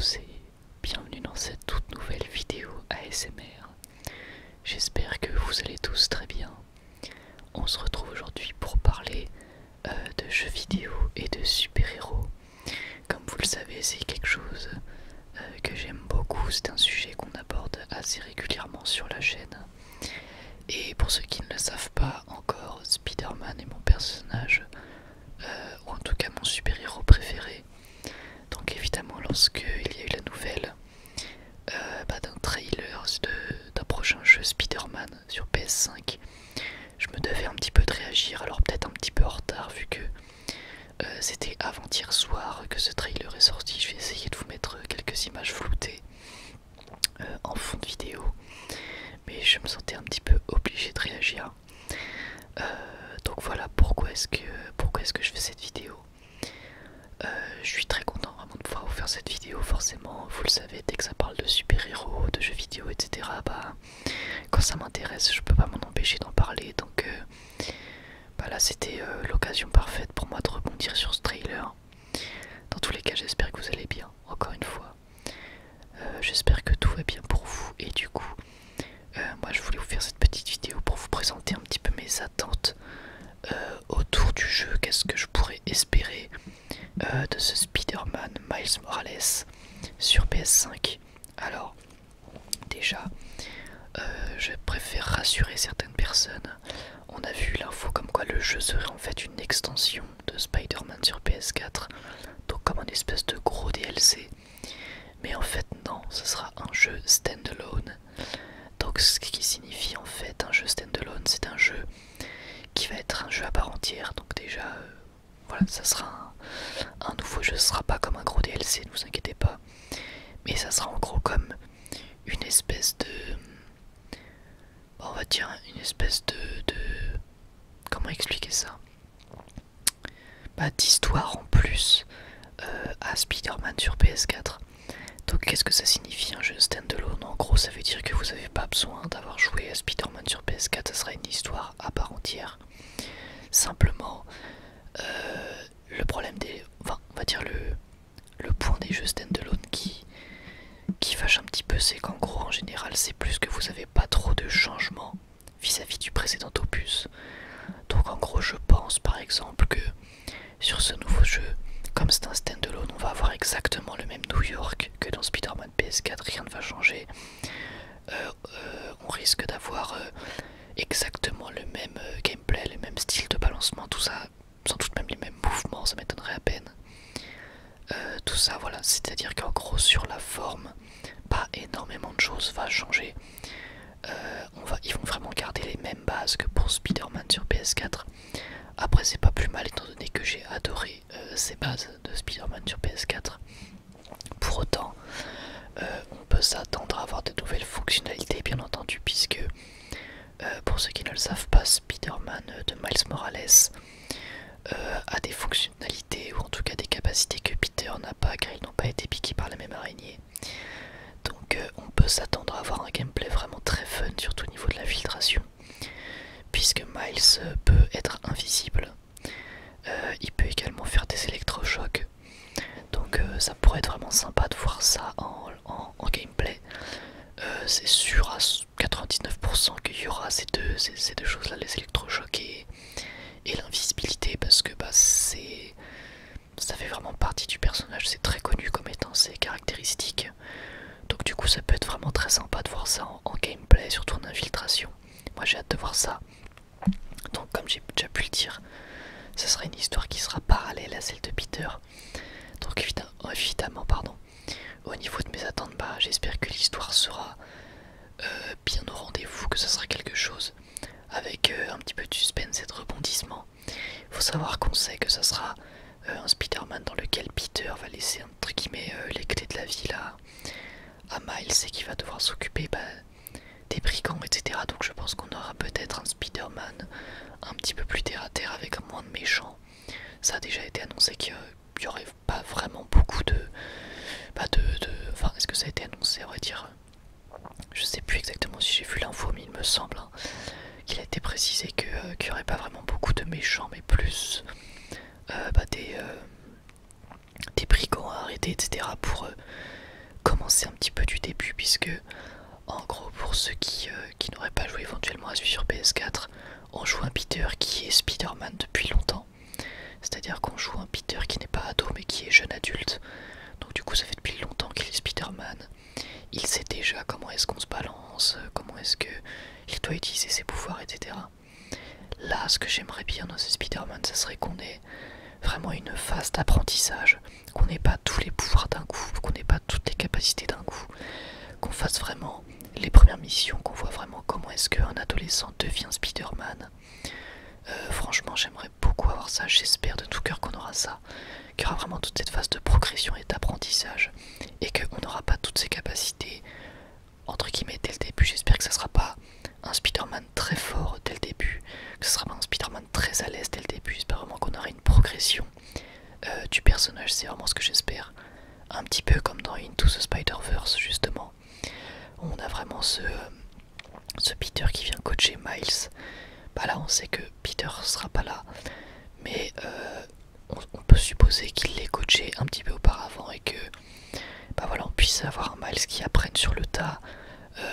tous et bienvenue dans cette toute nouvelle vidéo ASMR. J'espère que vous allez tous très bien. On se retrouve aujourd'hui pour parler de jeux vidéo et de super-héros. Comme vous le savez, c'est quelque chose que j'aime beaucoup, c'est un sujet qu'on aborde assez régulièrement sur la chaîne. Et pour ceux qui ne le savent pas encore, Spider-Man est mon personnage, ou en tout cas mon super-héros préféré. Donc évidemment, lorsqu'il y a eu la nouvelle d'un trailer d'un prochain jeu Spider-Man sur PS5, je me devais un petit peu de réagir, alors peut-être un petit peu en retard vu que c'était avant-hier soir que ce trailer est sorti. Je vais essayer de vous mettre quelques images floutées en fond de vidéo, mais je me sentais un petit peu obligé de réagir. Donc voilà pourquoi est-ce que je fais cette vidéo. Je suis très content vraiment de pouvoir vous faire cette vidéo. Forcément, vous le savez, dès que ça parle de super-héros, de jeux vidéo, etc., quand ça m'intéresse, je peux pas m'en empêcher d'en parler. Donc là, c'était l'occasion parfaite pour moi de rebondir sur ce trailer. Dans tous les cas, j'espère que vous allez bien, encore une fois. J'espère que tout va bien pour vous. Et du coup, moi, je voulais vous faire cette petite vidéo pour vous présenter un petit peu mes attentes autour du jeu. Qu'est-ce que je pourrais espérer de ce Spider-Man Miles Morales sur PS5. Alors, déjà, je préfère rassurer certaines personnes. On a vu l'info comme quoi le jeu serait en fait une extension de Spider-Man sur PS4, donc comme un espèce de gros DLC. Mais en fait non, ce sera un jeu standalone. Donc ce qui signifie en fait un jeu standalone, c'est un jeu qui va être un jeu à part entière. Donc déjà, voilà, ça sera un nouveau jeu, ce sera pas comme un gros DLC, ne vous inquiétez pas. Mais ça sera en gros comme une espèce de... on va dire une espèce de comment expliquer ça, d'histoire en plus à Spider-Man sur PS4. Donc qu'est-ce que ça signifie un jeu standalone? En gros, ça veut dire que vous n'avez pas besoin d'avoir joué à Spider-Man sur PS4, ça sera une histoire à part entière. Simplement, le problème des... enfin, on va dire le point des jeux standalone qui fâche un petit peu, c'est qu'en gros, en général, c'est plus que vous n'avez pas trop de changements vis-à-vis du précédent opus. Donc en gros, je pense par exemple que sur ce nouveau jeu, comme c'est un standalone, on va avoir exactement le même New York que dans Spider-Man PS4, rien ne va changer. On risque d'avoir exactement le même gameplay, le même style de balancement, tout ça, sans doute même les mêmes mouvements, ça m'étonnerait à peine. Tout ça, voilà, c'est-à-dire qu'en gros, sur la forme, pas énormément de choses va changer. Ils vont vraiment garder les mêmes bases que pour Spider-Man sur PS4. Après, c'est pas plus mal étant donné que j'ai adoré ces bases de Spider-Man sur PS4. Pour autant, on peut s'attendre à avoir de nouvelles fonctionnalités, bien entendu, puisque pour ceux qui ne le savent pas, Spider-Man de Miles Morales a des fonctionnalités, ou en tout cas des capacités que Peter n'a pas, car ils n'ont pas été piqués par la même araignée. Donc on peut s'attendre à avoir un gameplay vraiment très fun, surtout au niveau de la filtration, puisque Miles peut être invisible. Il peut également faire des électrochocs. Donc ça pourrait être vraiment sympa de voir ça en gameplay. C'est sûr à 99% qu'il y aura ces deux choses là, les électrochocs et l'invisibilité, parce que ça fait vraiment partie du personnage, c'est très connu comme étant ses caractéristiques. Donc du coup ça peut être vraiment très sympa de voir ça en gameplay, surtout en infiltration. Moi j'ai hâte de voir ça. Donc comme j'ai déjà pu le dire, ce sera une histoire qui sera parallèle à celle de Peter. Donc évidemment, au niveau de mes attentes, j'espère que l'histoire sera bien au rendez-vous, que ce sera quelque chose avec un petit peu de suspense et de rebondissement. Il faut savoir qu'on sait que ça sera un Spider-Man dans lequel Peter va laisser entre guillemets les clés de la ville à Miles et qui va devoir s'occuper des brigands, etc. Donc je pense qu'on aura peut-être un Spider-Man un petit peu plus terre à terre avec moins de méchants. Ça a déjà été annoncé qu'il n'y aurait pas vraiment beaucoup de... Enfin, est-ce que ça a été annoncé, on va dire? Je sais plus exactement si j'ai vu l'info, mais il me semble qu'il a été précisé qu'il n'y aurait pas vraiment beaucoup de méchants, mais plus des brigands à arrêter, etc. pour commencer un petit peu du début, puisque en gros pour ceux qui n'auraient pas joué éventuellement à celui sur PS4, on joue un Peter qui est Spider-Man depuis longtemps. C'est-à-dire qu'on joue un Peter qui n'est pas ado mais qui est jeune adulte. Donc du coup ça fait depuis longtemps qu'il est Spider-Man. Il sait déjà comment est-ce qu'on se balance, comment est-ce qu'il doit utiliser ses pouvoirs, etc. Là, ce que j'aimerais bien dans ce Spider-Man, ça serait qu'on ait vraiment une phase d'apprentissage, qu'on n'ait pas tous les pouvoirs d'un coup, qu'on n'ait pas toutes les capacités d'un coup, qu'on fasse vraiment les premières missions, qu'on voit vraiment comment est-ce qu'un adolescent devient Spider-Man. Franchement, j'aimerais beaucoup avoir ça, j'espère de tout cœur qu'on aura ça, qu'il y aura vraiment toute cette phase de progression et d'apprentissage, et qu'on n'aura pas toutes ces capacités, entre guillemets, dès le début. J'espère que ça sera pas un Spider-Man très fort dès le début, que ce sera pas un Spider-Man très à l'aise dès le début. J'espère vraiment qu'on aura une progression du personnage, c'est vraiment ce que j'espère. Un petit peu comme dans Into the Spider-Verse justement. On a vraiment ce Peter qui vient coacher Miles. Bah là on sait que Peter sera pas là, mais on peut supposer qu'il l'ait coaché un petit peu auparavant et que bah voilà, on puisse avoir un Miles qui apprenne sur le tas.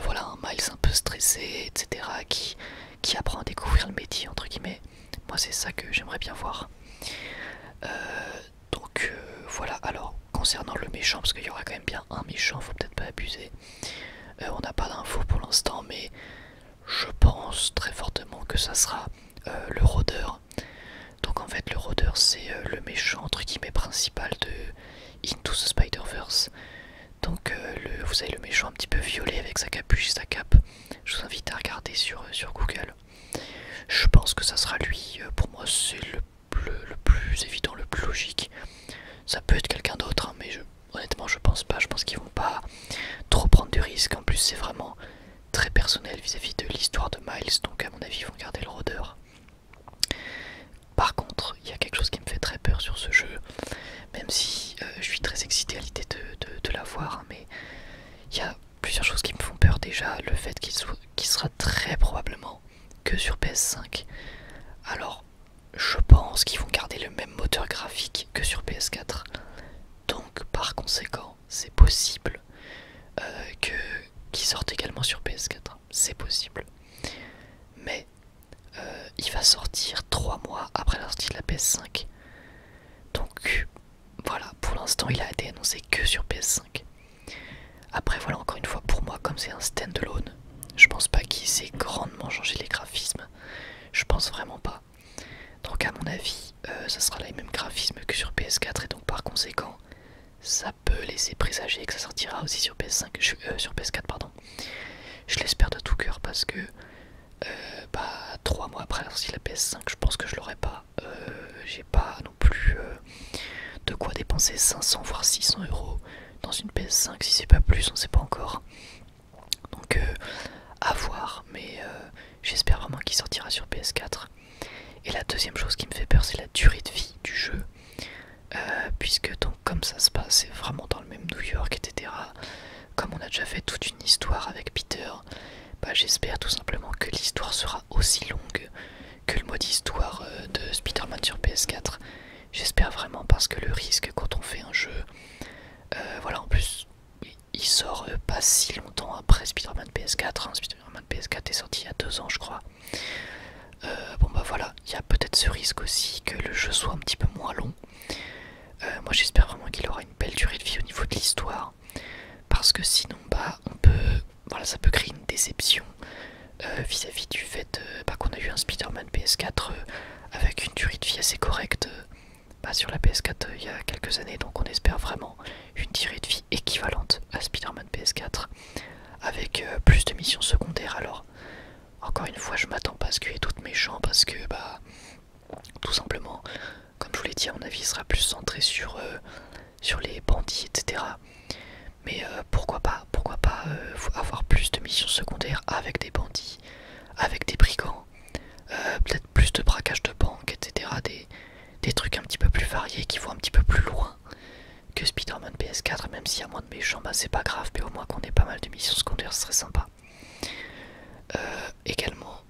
Voilà, un Miles un peu stressé, etc. qui apprend à découvrir le métier, entre guillemets. Moi c'est ça que j'aimerais bien voir. Donc voilà, alors concernant le méchant, parce qu'il y aura quand même bien un méchant, faut peut-être pas abuser. On n'a pas d'infos pour l'instant, mais je pense très fortement que ça sera le rôdeur. Donc en fait le rôdeur c'est le méchant entre guillemets principal de Into the Spider-Verse. Donc vous savez, le méchant un petit peu violet avec sa capuche et sa cape. Je vous invite à regarder sur Google. Je pense que ça sera lui. Pour moi c'est le plus évident, le plus logique. Ça peut être quelqu'un d'autre, hein, mais honnêtement je pense pas. Je pense qu'ils vont pas trop prendre de risques. En plus c'est vraiment très personnel vis-à-vis de l'histoire de Miles. Donc à mon avis ils vont garder le rôdeur. Par contre, il y a quelque chose qui me fait très peur sur ce jeu, même si je suis très excité à l'idée de la voir, hein, mais il y a plusieurs choses qui me font peur. Déjà, le fait qu'il sera très probablement que sur PS5. Alors, je pense qu'ils vont garder le même moteur graphique que sur PS4. Donc, par conséquent, c'est possible qu'il sorte également sur PS4. C'est possible. Mais il va sortir 3 mois après la sortie de la PS5. Donc voilà, pour l'instant il a été annoncé que sur PS5. Après voilà, encore une fois, pour moi, comme c'est un standalone, je pense pas qu'il s'est grandement changé les graphismes. Je pense vraiment pas. Donc à mon avis, ça sera les mêmes graphismes que sur PS4 et donc par conséquent, ça peut laisser présager que ça sortira aussi sur PS5, sur PS4 pardon. Je l'espère de tout cœur parce que 3 mois après la sortie de la PS5, je pense que je l'aurai pas. J'ai pas non plus de quoi dépenser 500 voire 600 euros dans une PS5, si c'est pas plus, on sait pas encore. Donc à voir, mais j'espère vraiment qu'il sortira sur PS4. Et la deuxième chose qui me fait peur, c'est la durée de vie du jeu. Puisque donc comme ça se passe, c'est vraiment dans le même New York, etc. Comme on a déjà fait toute une histoire avec Peter, j'espère tout simplement que l'histoire sera aussi longue que le mode histoire de Spider-Man sur PS4. J'espère vraiment, parce que le risque quand on fait un jeu, voilà, en plus il sort pas si longtemps après Spider-Man PS4, hein. Spider-Man PS4 est sorti il y a 2 ans je crois. Bon bah voilà, il y a peut-être ce risque aussi que le jeu soit un petit peu moins long. Moi j'espère vraiment qu'il aura une belle durée de vie au niveau de l'histoire, parce que sinon on peut, voilà, ça peut créer une déception vis-à-vis du fait qu'on a eu un Spider-Man PS4 avec une durée de vie assez correcte sur la PS4 il y a quelques années. Donc on espère vraiment une durée de vie équivalente à Spider-Man PS4 avec plus de missions secondaires. Alors encore une fois, je m'attends pas à ce qu'il y ait d'autres méchants, parce que tout simplement, comme je vous l'ai dit, à mon avis il sera plus centré sur les bandits, etc. Mais pourquoi pas avoir plus de missions secondaires avec des bandits, avec des brigands, peut-être plus de braquage de banque, etc. Des trucs un petit peu plus variés qui vont un petit peu plus loin que Spider-Man PS4, même s'il y a moins de méchants, c'est pas grave, mais au moins qu'on ait pas mal de missions secondaires, ce serait sympa. Également,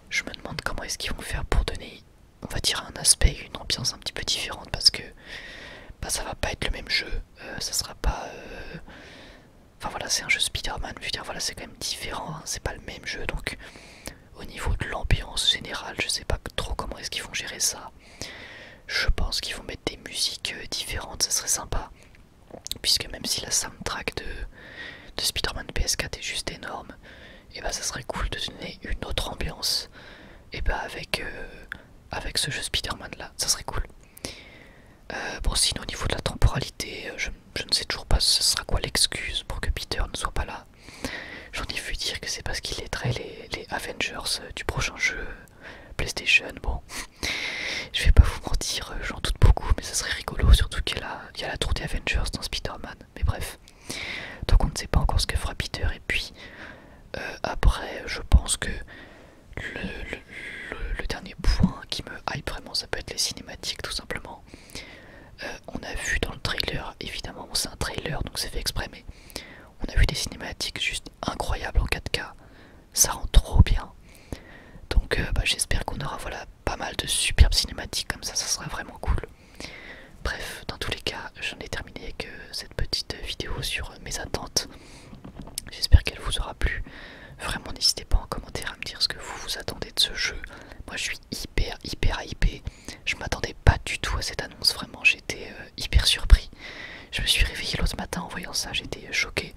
je me demande comment est-ce qu'ils vont faire pour donner, on va dire, un aspect, une ambiance un petit peu différente, parce que ça va pas être le même jeu, ça sera pas voilà, c'est quand même différent, hein, c'est pas le même jeu, donc au niveau de l'ambiance générale, je sais pas trop comment est-ce qu'ils vont gérer ça. Je pense qu'ils vont mettre des musiques différentes, ça serait sympa. Puisque même si la soundtrack de Spider-Man PS4 est juste énorme, et bah ça serait cool de donner une autre ambiance. Et bah avec ce jeu Spider-Man là, ça serait cool. Bon, sinon au niveau de la temporalité, je ne sais toujours pas ce sera quoi l'excuse pour que Peter ne soit pas là. J'en ai vu dire que c'est parce qu'il aiderait les Avengers du prochain jeu PlayStation. Bon, je vais pas vous mentir, j'en doute beaucoup, mais ça serait rigolo, surtout qu'il y a la tour des Avengers dans Spider-Man. Mais bref, donc on ne sait pas encore ce que fera Peter. Et puis après, je pense que le dernier point qui me hype vraiment, ça peut être les cinématiques tout simplement. On a vu dans le trailer, évidemment c'est un trailer donc c'est fait exprès, mais on a vu des cinématiques juste incroyables en 4K, ça rend trop bien. Donc bah, j'espère qu'on aura voilà, pas mal de superbes cinématiques comme ça sera vraiment cool. Bref, dans tous les cas, j'en ai terminé avec cette petite vidéo sur mes attentes. J'espère qu'elle vous aura plu. Vraiment n'hésitez pas en commentaire à me dire ce que vous attendez de ce jeu. Moi je suis hyper hypé. Je m'attendais pas du tout à cette annonce, vraiment j'étais hyper surpris. Je me suis réveillé l'autre matin en voyant ça, j'étais choqué.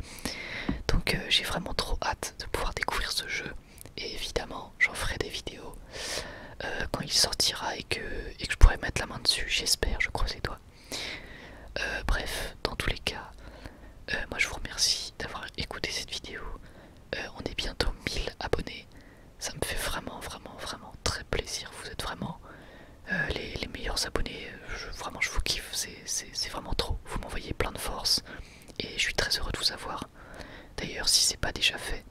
Donc j'ai vraiment trop hâte de pouvoir découvrir ce jeu. Et évidemment j'en ferai des vidéos quand il sortira et que je pourrai mettre la main dessus, j'espère, je croise les doigts. Bref, dans tous les cas, moi je vous remercie d'avoir écouté cette vidéo. On est bientôt 1000 abonnés. Ça me fait vraiment très plaisir. Vous êtes vraiment les meilleurs abonnés. Vraiment je vous kiffe, c'est vraiment trop. Vous m'envoyez plein de force et je suis très heureux de vous avoir. D'ailleurs si c'est pas déjà fait,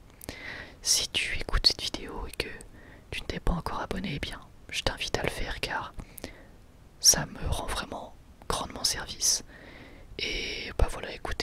si tu écoutes cette vidéo et que tu ne t'es pas encore abonné, eh bien je t'invite à le faire car ça me rend vraiment grandement service. Et bah voilà, écoute,